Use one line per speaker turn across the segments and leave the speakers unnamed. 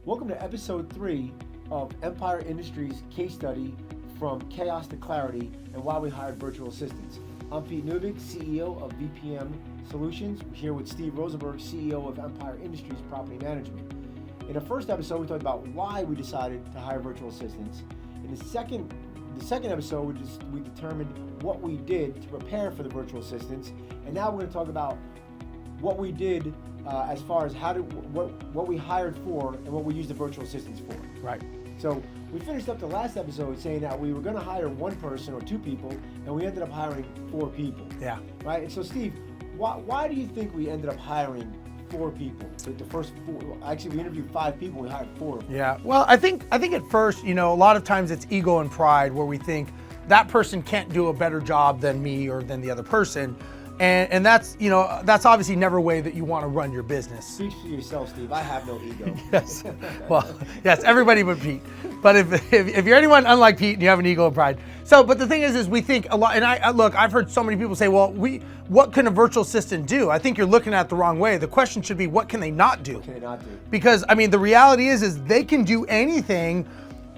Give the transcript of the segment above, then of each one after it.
Welcome to episode 3 of Empire Industries case study from chaos to clarity and why we hired virtual assistants. I'm Pete Newvik, CEO of VPM Solutions. We're here with Steve Rosenberg, CEO of Empire Industries Property Management. In the first episode, we talked about why we decided to hire virtual assistants. In the second episode, we determined what we did to prepare for the virtual assistants, and now we're going to talk about what we did as far as what we hired for and what we used the virtual assistants for.
Right.
So we finished up the last episode saying that we were going to hire one person or two people, and we ended up hiring 4 people.
Yeah.
Right. And so, Steve, why do you think we ended up hiring 4 people? The first 4. Actually, we interviewed 5 people. We hired 4 of them.
Yeah. Well, I think at first, a lot of times it's ego and pride where we think that person can't do a better job than me or than the other person. And that's obviously never a way that you want to run your business.
Speak for yourself, Steve. I have no ego.
Yes. Well, yes, everybody but Pete. But if you're anyone unlike Pete and you have an ego and pride. So, but the thing is we think a lot, and I've heard so many people say, well, what can a virtual assistant do? I think you're looking at it the wrong way. The question should be, what can they not do?
What can they not do?
Because, the reality is they can do anything,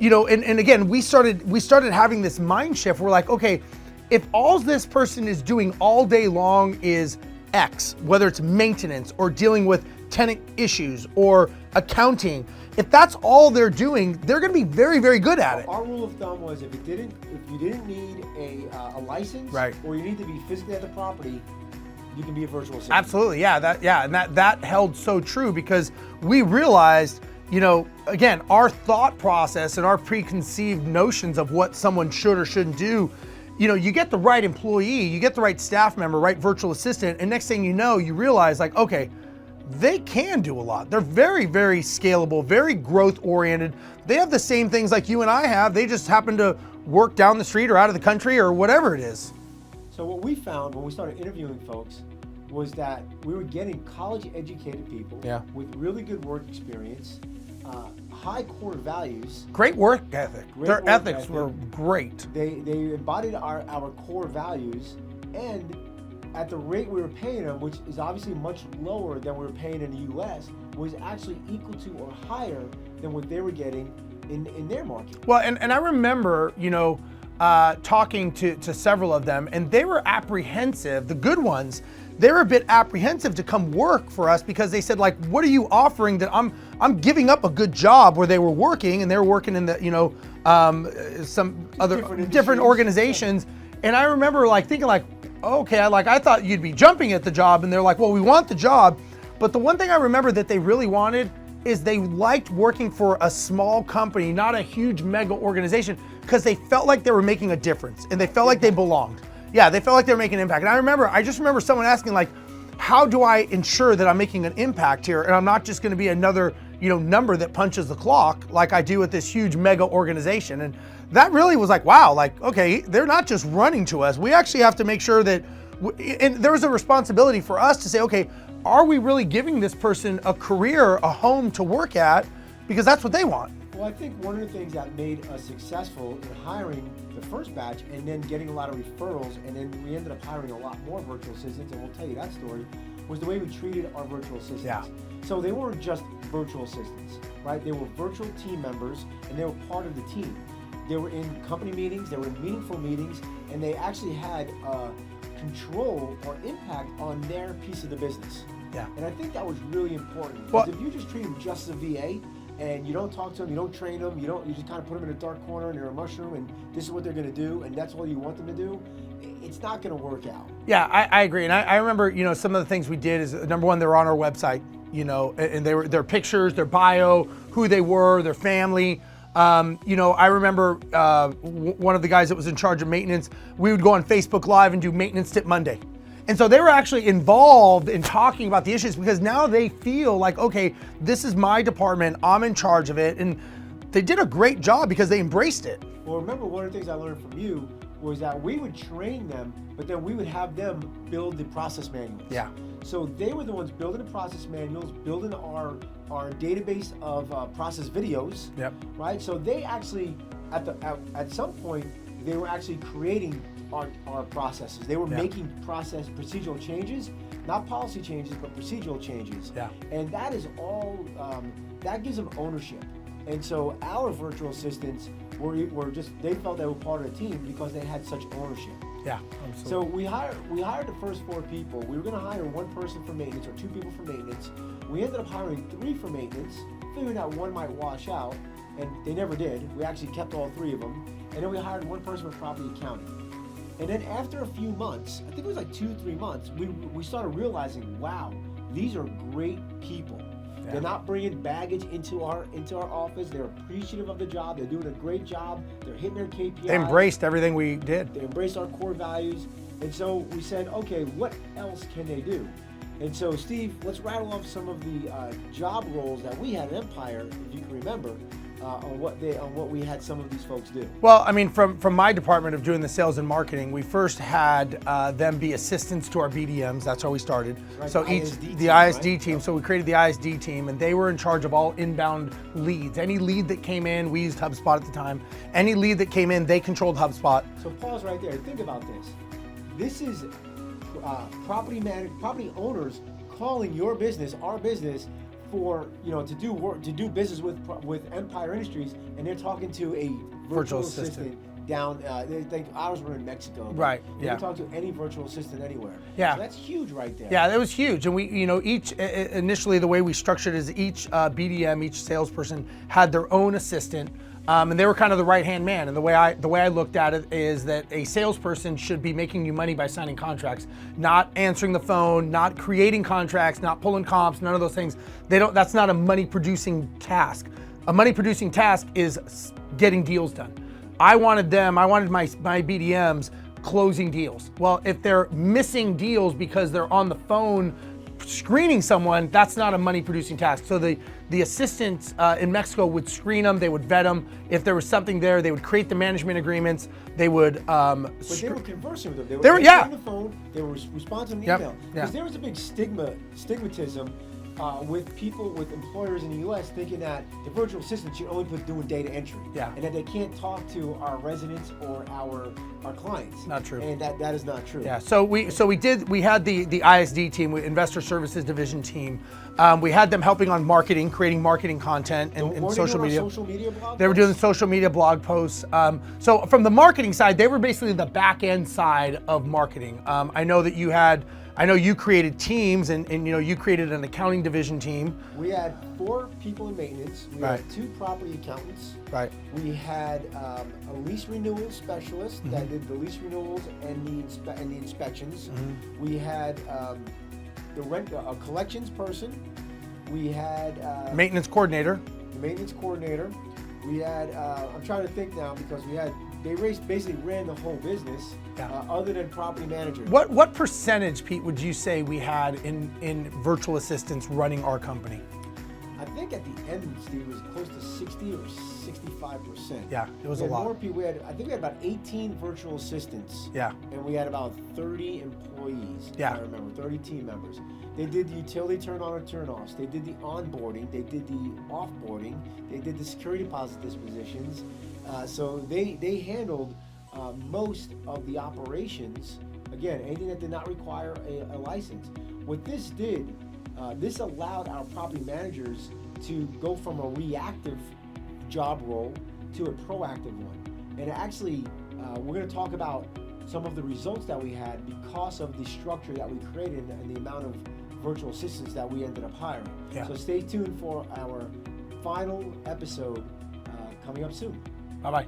and again, we started having this mind shift. We're like, okay, if all this person is doing all day long is X, whether it's maintenance or dealing with tenant issues or accounting, if that's all they're doing, they're going to be very, very good at it.
Our rule of thumb was if you didn't need a license,
right,
or you need to be physically at the property, you can be a virtual assistant.
Absolutely, yeah, that held so true because we realized, again, our thought process and our preconceived notions of what someone should or shouldn't do. You get the right employee, you get the right staff member, right virtual assistant, and next thing you know, you realize like, okay, they can do a lot. They're very, very scalable, very growth oriented. They have the same things like you and I have. They just happen to work down the street or out of the country or whatever it is.
So what we found when we started interviewing folks was that we were getting college educated people with really good work experience, high core values.
Great work ethic. Their ethics were great.
They embodied our core values, and at the rate we were paying them, which is obviously much lower than we were paying in the US, was actually equal to or higher than what they were getting in their market.
Well, and I remember, talking to several of them, and they were apprehensive, the good ones, they were a bit apprehensive to come work for us because they said, like, what are you offering that I'm giving up a good job where they were working, and they were working in the, some other different organizations. And I remember thinking okay, I thought you'd be jumping at the job, and they're like, well, we want the job. But the one thing I remember that they really wanted is they liked working for a small company, not a huge mega organization, because they felt like they were making a difference and they felt like they belonged. Yeah, they felt like they were making an impact. And I just remember someone asking, like, how do I ensure that I'm making an impact here and I'm not just going to be another, number that punches the clock like I do at this huge mega organization? And that really was like, wow, okay, they're not just running to us. We actually have to make sure that, and there was a responsibility for us to say, okay, are we really giving this person a career, a home to work at? Because that's what they want.
Well, I think one of the things that made us successful in hiring the first batch and then getting a lot of referrals, and then we ended up hiring a lot more virtual assistants, and we'll tell you that story, was the way we treated our virtual assistants.
Yeah.
So they weren't just virtual assistants, right? They were virtual team members, and they were part of the team. They were in company meetings, they were in meaningful meetings, and they actually had control or impact on their piece of the business.
Yeah.
And I think that was really important, because if you just treat them just as a VA, and you don't talk to them, you don't train them, you just kind of put them in a dark corner and they're a mushroom and this is what they're going to do and that's all you want them to do, it's not going to work out.
Yeah, I agree. And I remember, some of the things we did is, number one, they were on our website, and they were their pictures, their bio, who they were, their family. I remember one of the guys that was in charge of maintenance, we would go on Facebook Live and do Maintenance Tip Monday. And so they were actually involved in talking about the issues because now they feel like, okay, this is my department, I'm in charge of it. And they did a great job because they embraced it.
Well, remember, one of the things I learned from you was that we would train them, but then we would have them build the process manuals.
Yeah.
So they were the ones building the process manuals, building our database of process videos.
Yep.
Right. So they actually, at some point, they were actually creating our processes. They were
Yeah.
making procedural changes, not policy changes, but procedural changes.
Yeah.
And that is all, that gives them ownership. And so our virtual assistants they felt they were part of the team because they had such ownership.
Yeah, absolutely.
So we hired the first 4 people. We were going to hire 1 person for maintenance or 2 people for maintenance. We ended up hiring 3 for maintenance, figuring out 1 might wash out, and they never did. We actually kept all 3 of them. And then we hired 1 person for property accounting. And then after a few months, I think it was like 2-3 months, we started realizing, wow, these are great people.
Yeah.
They're not bringing baggage into our office. They're appreciative of the job. They're doing a great job. They're hitting their KPIs.
They embraced everything we did.
They embraced our core values. And so we said, okay, what else can they do? And so, Steve, let's rattle off some of the job roles that we had at Empire, if you can remember, on what we had some of these folks do.
Well, I mean, from my department of doing the sales and marketing, we first had them be assistants to our BDMs. That's how we started.
Right,
So the ISD team. So we created the ISD team, and they were in charge of all inbound leads. Any lead that came in, we used HubSpot at the time. Any lead that came in, they controlled HubSpot.
So pause right there. Think about this. This is property owners calling your business, our business, for to do business with Empire Industries, and they're talking to a virtual assistant down. They think ours were in Mexico.
Right.
They
Yeah.
can talk to any virtual assistant anywhere.
Yeah.
So that's huge right there.
Yeah, that was huge. And we, each initially the way we structured is each BDM, each salesperson had their own assistant. And they were kind of the right-hand man. And the way I looked at it is that a salesperson should be making you money by signing contracts, not answering the phone, not creating contracts, not pulling comps, none of those things. That's not a money-producing task. A money-producing task is getting deals done. I wanted my BDMs closing deals. Well, if they're missing deals because they're on the phone screening someone, that's not a money-producing task. So the assistants in Mexico would screen them, they would vet them. If there was something there, they would create the management agreements. They would.
But they were conversing with them.
They were
on the phone. They were responding to
Yep.
email. Because there was a big stigmatism with employers in the U.S. thinking that the virtual assistant should only be doing data entry.
Yeah.
And that they can't talk to our residents or our clients.
Not true.
And that is not true.
Yeah. So we had the ISD team, Investor Services Division team. We had them helping on marketing, creating marketing content and social media.
Social media blog
They were doing social media blog posts. So from the marketing side, they were basically the back end side of marketing. I know you created teams and you created an accounting division team.
We had 4 people in maintenance. We
Right.
had 2 property accountants.
Right.
We had a lease renewal specialist that did the lease renewals and the inspections.
Mm-hmm.
We had a collections person. We had
Maintenance coordinator.
the maintenance coordinator. We had I'm trying to think now because they basically ran the whole business,
Yeah.
other than property manager.
What percentage, Pete, would you say we had in virtual assistants running our company?
I think at the end, Steve, it was close to 60 or 65%.
Yeah, it was
We
a
had
lot.
more people. I think we had about 18 virtual assistants.
Yeah.
And we had about 30 employees.
Yeah.
If I remember, 30 team members. They did the utility turn on and turn offs. They did the onboarding. They did the offboarding. They did the security deposit dispositions. So they handled most of the operations. Again, anything that did not require a license. What this did, this allowed our property managers to go from a reactive job role to a proactive one. And actually, we're going to talk about some of the results that we had because of the structure that we created and the amount of virtual assistants that we ended up hiring.
Yeah.
So stay tuned for our final episode coming up soon.
Bye-bye.